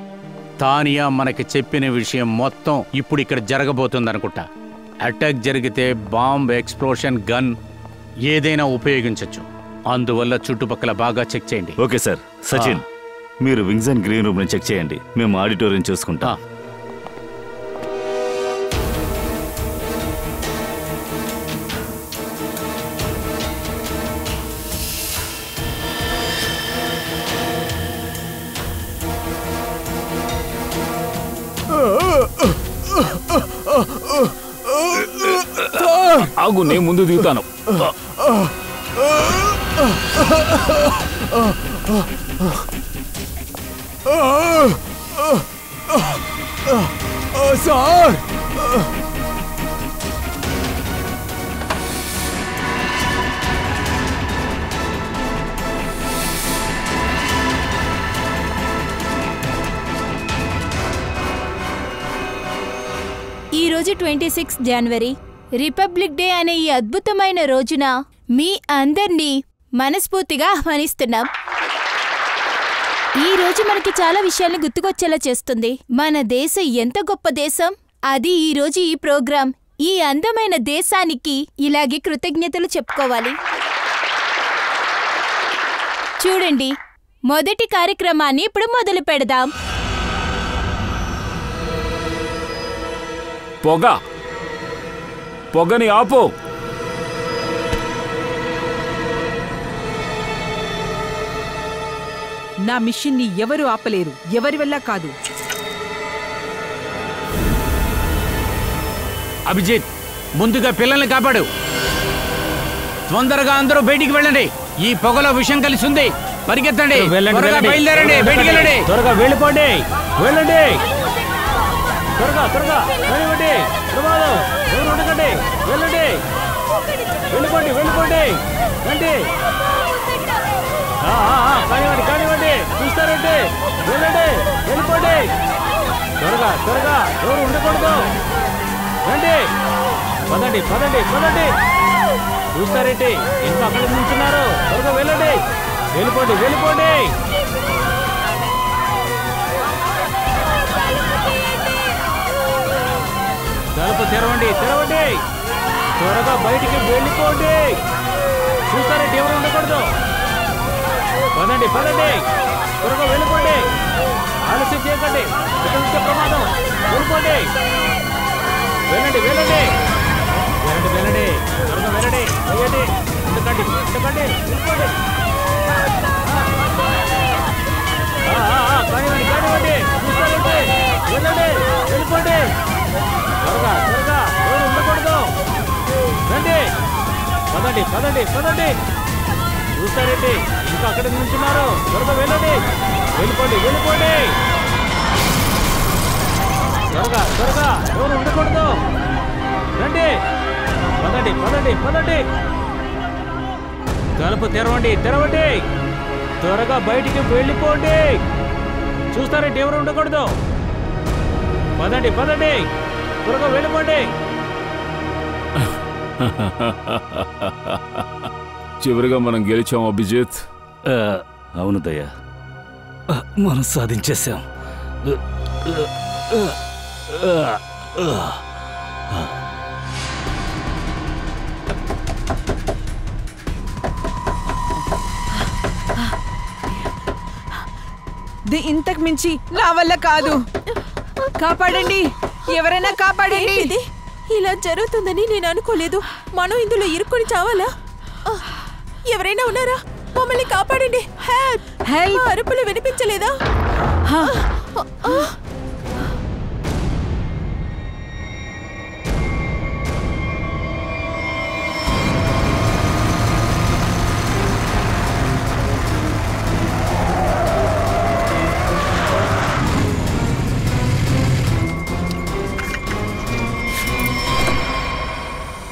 Tania మనకి చెప్పిన విషయం మొత్తం ఇప్పుడు ఇక్కడ జరగబోతుందనుకుంటా. అటాక్ జరిగితే బాంబ్, ఎక్స్ప్లోషన్, గన్ ఏదైనా ఉపయోగించవచ్చు. అందువల్ల చుట్టుపక్కల బాగా చెక్ చేయండి. Okay sir. సచిన్, మీరు వింగ్స్ అండ్ గ్రీన్ రూమ్ ని చెక్ చేయండి. మేము ఆడిటోరియం చూసుకుంటా. ఆగు, నేను ముందు దిగుతాను. సార్, ఈరోజు 26 జనవరి, రిపబ్లిక్ డే అనే ఈ అద్భుతమైన రోజున మీ అందర్నీ మనస్ఫూర్తిగా ఆహ్వానిస్తున్నాం. ఈ రోజు మనకి చాలా విషయాల్ని గుర్తుకొచ్చేలా చేస్తుంది. మన దేశం ఎంత గొప్ప దేశం. అది ఈ రోజు ఈ ప్రోగ్రాం ఈ అందమైన దేశానికి ఇలాగే కృతజ్ఞతలు చెప్పుకోవాలి. చూడండి, మొదటి కార్యక్రమాన్ని ఇప్పుడు మొదలు పెడదాం. పొగని ఆపు. నా మిషన్ ని ఎవరు ఆపలేరు, ఎవరి వల్ల కాదు. అభిజిత్, ముందుగా పిల్లల్ని కాపాడు. తొందరగా అందరూ బయటికి వెళ్ళండి. ఈ పొగలో విషయం కలిసి ఉంది. పరిగెత్తండి, బయలుదేరండి, బయటికి వెళ్ళండి. త్వరగా వెళ్ళిపోండి, వెళ్ళండి. త్వరగా త్వరగా వెళ్ళండి. ప్రమాదం, ఎవరు ఉండకండి. వెళ్ళండి, వెళ్ళిపోండి, వెళ్ళిపోండి, రండి. కానివ్వండి, కానివ్వండి, చూస్తారండి. వెళ్ళండి, వెళ్ళిపోండి. త్వరగా త్వరగా, ఎవరు ఉండకూడదు. రండి, పదండి, పదండి, పదండి. చూస్తారేంటి, ఇంకా అక్కడ నిల్చున్నారు. త్వరగా వెళ్ళండి, వెళ్ళిపోండి, వెళ్ళిపోండి. తలుపు తెరవండి, తెరవండి. త్వరగా బయటికి వెళ్ళిపోండి. చూస్తారేంటి, ఎవరు ఉండకూడదు. పదండి, పదండి, త్వరగా వెళ్ళిపోండి. ఆలస్యం చేయకండి, ఇక్కడ ప్రమాదం. వెళ్ళిపోండి. వెళ్ళండి వెళ్ళండి వెళ్ళండి వెళ్ళండి త్వరగా వెళ్ళండి వెళ్ళండి ఎందుకండి ఎందుకండి వెళ్ళిపోండి కానివ్వండి కానివ్వండి చూసుకోండి వెళ్ళండి వెళ్ళిపోండి త్వరగా త్వరగా ఎవరు ఉండకూడదు రండి పదండి పదండి పదండి చూస్తారండి ఇంకా అక్కడ నుంచున్నారు త్వరగా వెళ్ళండి వెళ్ళిపోండి వెళ్ళిపోండి త్వరగా త్వరగా ఎవరు ఉండకూడదు రండి పదండి పదండి పదండి తలుపు తెరవండి తెరవండి త్వరగా బయటికి వెళ్ళిపోండి చూస్తారండి ఎవరు ఉండకూడదు పదండి పదండి త్వరగా వెళ్ళిపోండి చివరిగా మనం గెలిచాం అభిజిత్. అవును దయ్యా, మనం సాధించేశాం. ఇంతకు మించి నా వల్ల కాదు. కాపాడండి, ఎవరైనా కాపాడండి. ఇలా జరుగుతుందని నేను అనుకోలేదు. మనం ఇందులో ఇరుక్కుని చావాలా? ఎవరైనా ఉన్నారా? మమ్మల్ని కాపాడండి. హెల్ప్! అరుపులు వినిపించలేదా?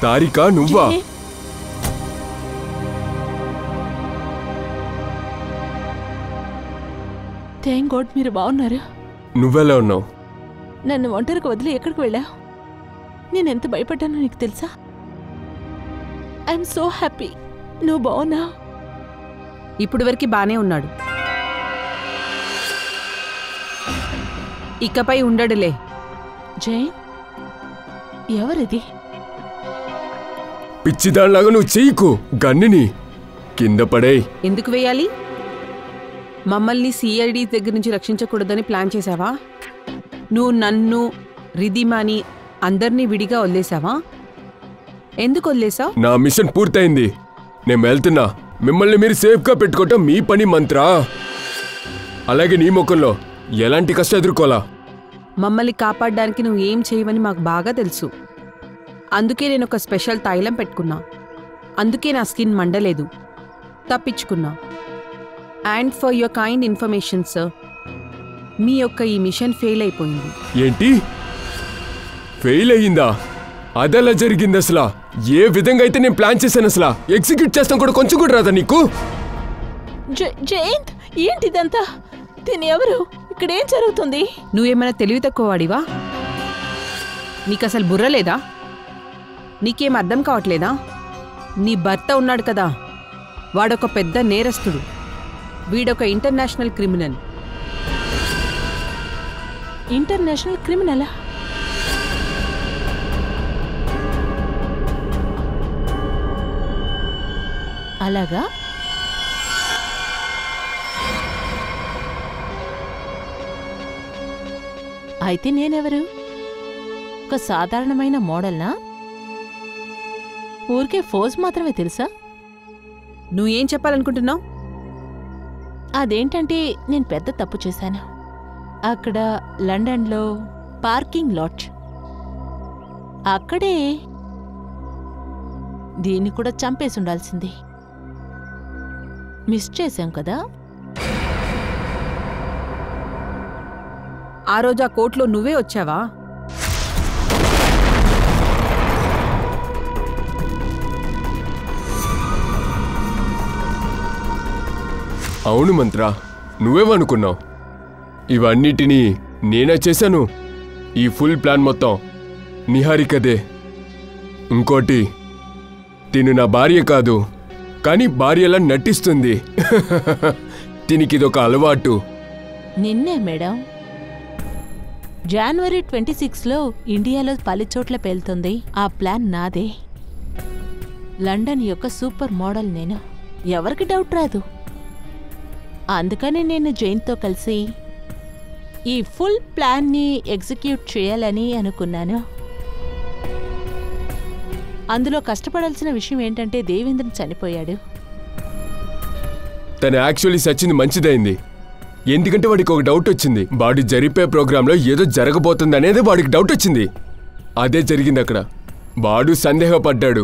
తారికా, నువ్వా? థ్యాంక్ గాడ్ మీరు బాగున్నారు. నువ్వెలా ఉన్నావు? నన్ను ఒంటరికి వదిలి ఎక్కడికి వెళ్ళావు? నేను ఎంత భయపడ్డానో నీకు తెలుసా? I'm so happy. నువ్వు బాగున్నా? ఇప్పుడు వరకు బానే ఉన్నాడు, ఇకపై ఉండడులే. జైన్, ఎవరిది? పిచ్చిదానిలాగా నువ్వు చెయ్యకు. గన్నిని కింద పడేయ్. ఎందుకు వేయాలి? మమ్మల్ని సిఐడి దగ్గర నుంచి రక్షించకూడదని ప్లాన్ చేశావా? నువ్వు నన్ను, రిధిమాని అందరినీ విడిగా వదిలేసావా? ఎందుకు వదిలేసావు? నా మిషన్ పూర్తయింది, నేను వెళ్తున్నా. మిమ్మల్ని మీరు సేఫ్గా పెట్టుకోవటం మీ పని మంత్రా. అలాగే నీ ముఖంలో ఎలాంటి కష్టం ఎదుర్కోలా. మమ్మల్ని కాపాడడానికి నువ్వు ఏం చేయవని మాకు బాగా తెలుసు. అందుకే నేను ఒక స్పెషల్ తైలం పెట్టుకున్నా. అందుకే నా స్కిన్ మండలేదు. తప్పించుకున్నా. And for your kind information sir, మీ యొక్క ఈ మిషన్ ఫెయిల్ అయిపోయింది. ఏంటి? ఫెయిల్ అయ్యిందా? అదెలా జరిగింది అసలు? ఏ విధంగా అయితే నేను ప్లాన్ చేశాను అసలు ఎగ్జిక్యూట్ చేస్తాం కూడా కొంచెం కూడా రాదా నీకు? జయంత్, ఏంటిదంతా? తిని ఎవరు? ఇక్కడేం జరుగుతుంది? నువ్వేమైనా తెలివి తక్కువ వాడివా? నీకు అసలు బుర్ర లేదా? నీకేం అర్థం కావట్లేదా? నీ భర్త ఉన్నాడు కదా, వాడొక పెద్ద నేరస్తుడు. వీడొక ఇంటర్నేషనల్ క్రిమినల్. ఇంటర్నేషనల్ క్రిమినలా? అలాగా? అయితే నేనెవరు? ఒక సాధారణమైన మోడల్నా? ఊరికే ఫోజ్ మాత్రమే తెలుసా? నువ్వేం చెప్పాలనుకుంటున్నావు? అదేంటంటే నేను పెద్ద తప్పు చేశాను. అక్కడ లండన్లో పార్కింగ్ లాట్, అక్కడే దీన్ని కూడా చంపేసి ఉండాల్సింది. మిస్ చేశాం కదా. ఆ రోజు ఆ కోర్టులో నువ్వే వచ్చావా? అవును మంత్రా, నువ్వేమనుకున్నావు? ఇవన్నిటినీ నేనే చేశాను. ఈ ఫుల్ ప్లాన్ మొత్తం నిహారికదే. ఇంకోటి, తిను నా భార్య కాదు, కానీ భార్యలా నటిస్తుంది. తినికిదొక అలవాటు. నిన్నే మేడం. జనవరి 26లో ఇండియాలో పలుచోట్ల పేలుతుంది. ఆ ప్లాన్ నాదే. లండన్ యొక్క సూపర్ మోడల్ నేను. ఎవరికి డౌట్ రాదు. అందుకని నేను జైన్తో కలిసి ఈ ఫుల్ ప్లాన్ని ఎగ్జిక్యూట్ చేయాలని అనుకున్నాను. అందులో కష్టపడాల్సిన విషయం ఏంటంటే దేవేంద్రన్ చనిపోయాడు. తను యాక్చువల్లీ సచ్చింది మంచిదైంది. ఎందుకంటే వాడికి ఒక డౌట్ వచ్చింది. వాడి జరిపే ప్రోగ్రాంలో ఏదో జరగబోతుంది అనేది వాడికి డౌట్ వచ్చింది. అదే జరిగింది అక్కడ. వాడు సందేహపడ్డాడు.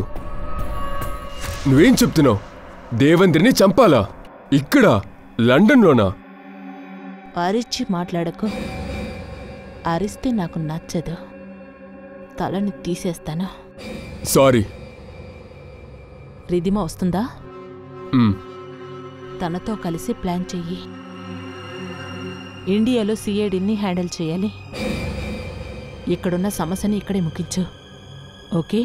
నువ్వేం చెప్తున్నావు? దేవేంద్రని చంపాలా? ఇక్కడ లండన్లోనా? అరిచి మాట్లాడకు. అరిస్తే నాకు నచ్చదు. తలని తీసేస్తాను. సారీ. రిధిమ వస్తుందా? తనతో కలిసి ప్లాన్ చెయ్యి. ఇండియాలో సిఐడిని హ్యాండిల్ చేయాలి. ఇక్కడున్న సమస్యని ఇక్కడే ముగించు. ఓకే?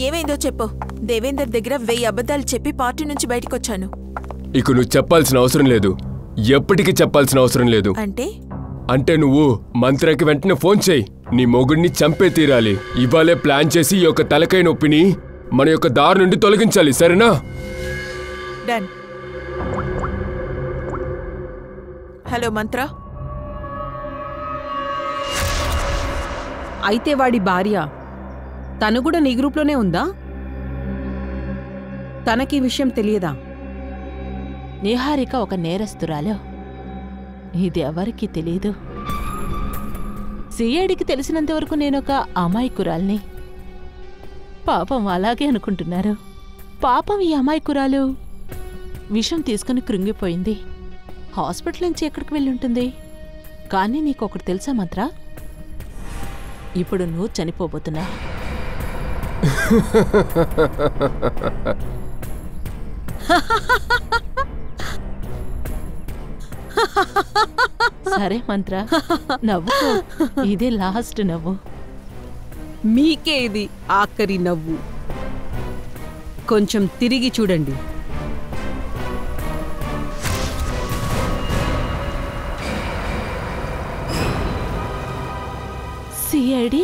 ఏమైందో చెప్పు. దేవేందర్ దగ్గర 1000 అబద్ధాలు చెప్పి పార్టీ నుంచి బయటకొచ్చాను. ఇక నువ్వు చెప్పాల్సిన అవసరం లేదు. ఎప్పటికీ చెప్పాల్సిన అవసరం లేదు. అంటే నువ్వు మంత్రకి వెంటనే ఫోన్ చేయి. నీ మొగుడిని చంపే తీరాలి. ఇవాళే ప్లాన్ చేసి ఈ యొక్క తలకాయ నొప్పిని మన యొక్క దారి నుండి తొలగించాలి. సరేనా? డన్. హలో మంత్ర. అయితే వాడి భార్య తను కూడా నీ గ్రూప్లోనే ఉందా? తనకి విషయం తెలియదా? నిహారిక ఒక నేరస్తురాలు. ఇది ఎవరికి తెలీదు. సిఐడికి తెలిసినంతవరకు నేనొక అమాయకురాల్ని. పాపం అలాగే అనుకుంటున్నారు. పాపం ఈ అమాయకురాలు విషం తీసుకుని కృంగిపోయింది. హాస్పిటల్ నుంచి ఎక్కడికి వెళ్ళుంటుంది. కానీ నీకొకటి తెలుసా మంత్ర? ఇప్పుడు నువ్వు చనిపోబోతున్నా. సరే మంత్ర, నవ్వు. ఇదే లాస్ట్ నవ్వు. మీకే ఇది ఆఖరి నవ్వు. కొంచెం తిరిగి చూడండి. సిఐడి,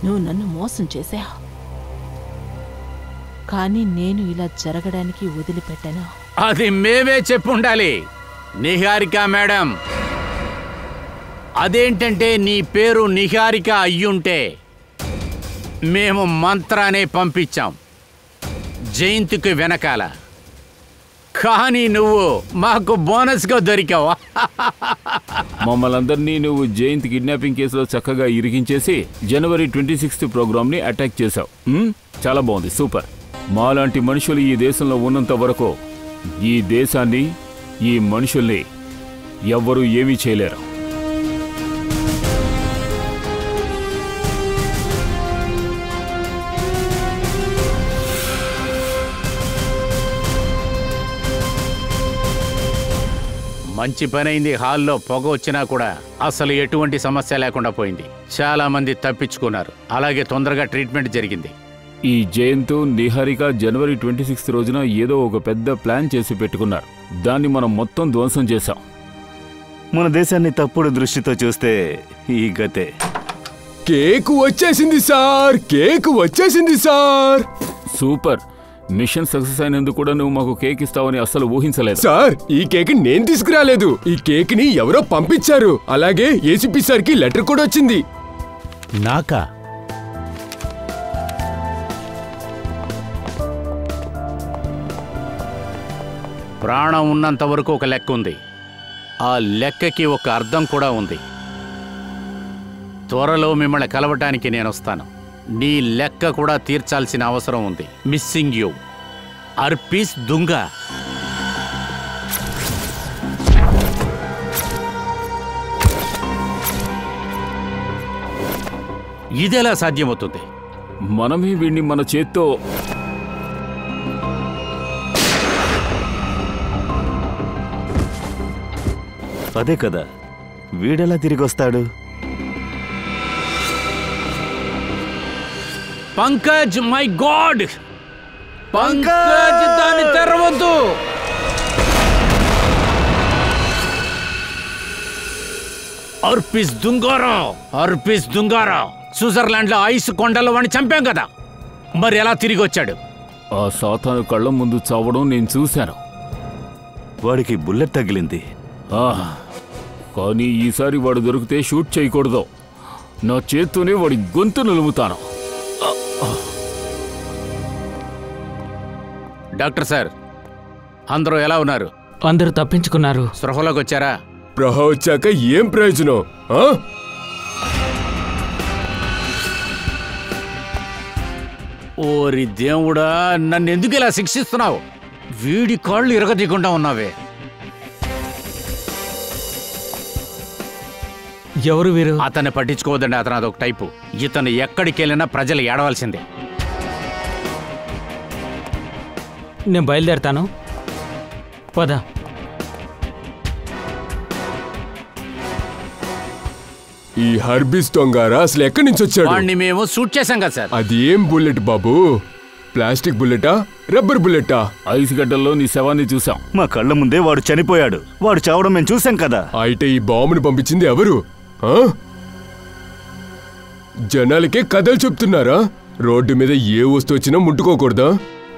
నువ్వు నన్ను మోసం చేశావు. కానీ నేను ఇలా జరగడానికి వదిలిపెట్టాను. అది మేమే చెప్పుండాలి నిహారిక మేడం. అదేంటంటే నీ పేరు నిహారిక అయ్యుంటే మేము మంత్రానే పంపించాం జయంతికి వెనకాల. కానీ నువ్వు మాకు బోనస్గా దొరికావా? మమ్మల్ందరినీ నువ్వు జయంత్ కిడ్నాపింగ్ కేసులో చక్కగా ఇరికించేసి జనవరి 26th ప్రోగ్రామ్ని అటాక్ చేశావు. చాలా బాగుంది, సూపర్. మాలాంటి మనుషులు ఈ దేశంలో ఉన్నంత వరకు ఈ దేశాన్ని, ఈ మనుషుల్ని ఎవ్వరూ ఏమీ చేయలేరు. మంచి పనైంది. హాల్లో పొగ వచ్చినా కూడా అసలు ఎటువంటి సమస్య లేకుండా పోయింది. చాలా మంది తప్పించుకున్నారు. అలాగే తొందరగా ట్రీట్మెంట్ జరిగింది. ఈ జయంత్, నిహారిక జనవరి 26th రోజున ఏదో ఒక పెద్ద ప్లాన్ చేసి పెట్టుకున్నారు. దాన్ని మనం మొత్తం ధ్వంసం చేశాం. మన దేశాన్ని తప్పుడు దృష్టితో చూస్తే ఈ గతే. కేకు వచ్చేసింది సార్, కేకు వచ్చేసింది సార్. సూపర్. మిషన్ సక్సెస్ అయినందుకు కూడా నువ్వు మాకు కేక్ ఇస్తావని అస్సలు ఊహించలేదు. సార్, ఈ కేక్ నేను తీసుకురాలేదు. ఈ కేక్ ని ఎవరో పంపించారు. అలాగే ఏసీపీ సార్ కి లెటర్ కూడా వచ్చింది. నాకా? ప్రాణం ఉన్నంత వరకు ఒక లెక్క ఉంది. ఆ లెక్కకి ఒక అర్థం కూడా ఉంది. త్వరలో మిమ్మల్ని కలవటానికి నేను వస్తాను. నీ లెక్క కూడా తీర్చాల్సిన అవసరం ఉంది. మిస్సింగ్ యూ అర్పీస్ దుంగ. ఇదెలా సాధ్యమవుతుంది? మనమే వీడిని మన చేత్తో అదే కదా, వీడెలా తిరిగొస్తాడు? Pankaj, my god! పంకజ్, దాన్ని తెరవద్దు. అర్పిస్ దుంగారా, అర్పిస్ దుంగారా, స్విట్జర్లాండ్లో ఐస్ కొండల్లో వాడిని చంపాం కదా, మరి ఎలా తిరిగి వచ్చాడు? ఆ సాతాను కళ్ళ ముందు చావడం నేను చూశాను. వాడికి బుల్లెట్ తగిలింది. కానీ ఈసారి వాడు దొరికితే షూట్ చేయకూడదు. నా చేత్తోనే వాడి గొంతు నులుముతాను. డాక్టర్ సార్, అందరూ ఎలా ఉన్నారు? అందరూ తప్పించుకున్నారు. స్పృహలోకి వచ్చారా? స్పృహ వచ్చాక ఏం ప్రయోజనం? ఓరి దేవుడా, నన్ను ఎందుకు ఇలా శిక్షిస్తున్నావు? వీడి కాళ్ళు ఇరగదీయకుండా ఉన్నావే. ఎవరు వీరు? అతన్ని పట్టించుకోవద్దండి, అతను అదొక టైపు. ఇతను ఎక్కడికి వెళ్ళినా ప్రజలు ఏడవలసిందే. నేను బయలుదేరతాను, పద. ఈ హర్బీస్ దొంగారా అసలు ఎక్కడి నుంచి వచ్చాడు? వాడిని మేము షూట్ చేశాం కదా సార్. అది ఏం బుల్లెట్ బాబు? ప్లాస్టిక్ బుల్లెటా, రబ్బర్ బుల్లెటా? ఐస్ గడ్డల్లో నీ శవాన్ని చూసాం. మా కళ్ళ ముందే వాడు చనిపోయాడు. వాడు చావడం మేము చూసాం కదా. అయితే ఈ బాంబుని పంపించింది ఎవరు? జనాలకే కథలు చెప్తున్నారా? రోడ్డు మీద ఏ వస్తువు వచ్చినా ముట్టుకోకూడదా?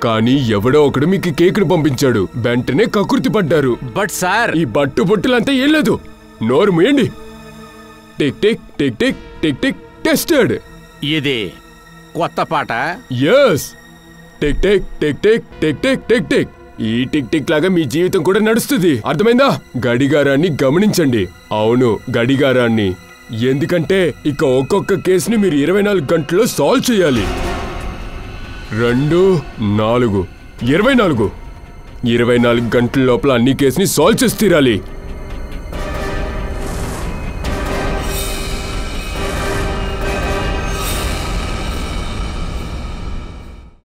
కానీ ఎవడో ఒకడు మీకు కేకును పంపించాడు, వెంటనే కకృతి పడ్డారు. బట్ సార్, ఈ బట్టు బొట్టులంతా ఏం లేదు, నోరు మూయండి. Tick tick tick tick tick tick tested. ఇది కొత్త పాట. Yes, tick tick tick tick tick tick tick tick. ఈ టిక్ టిక్ లాగా మీ జీవితం కూడా నడుస్తుంది, అర్థమైందా? గడిగారాన్ని గమనించండి. అవును, గడిగారాన్ని. ఎందుకంటే ఇక ఒక్కొక్క కేసుని మీరు 24 గంటల్లో సాల్వ్ చేయాలి. 2, 4, 24 గంటల లోపల అన్ని కేసుని సాల్వ్ చేసి తీరాలి.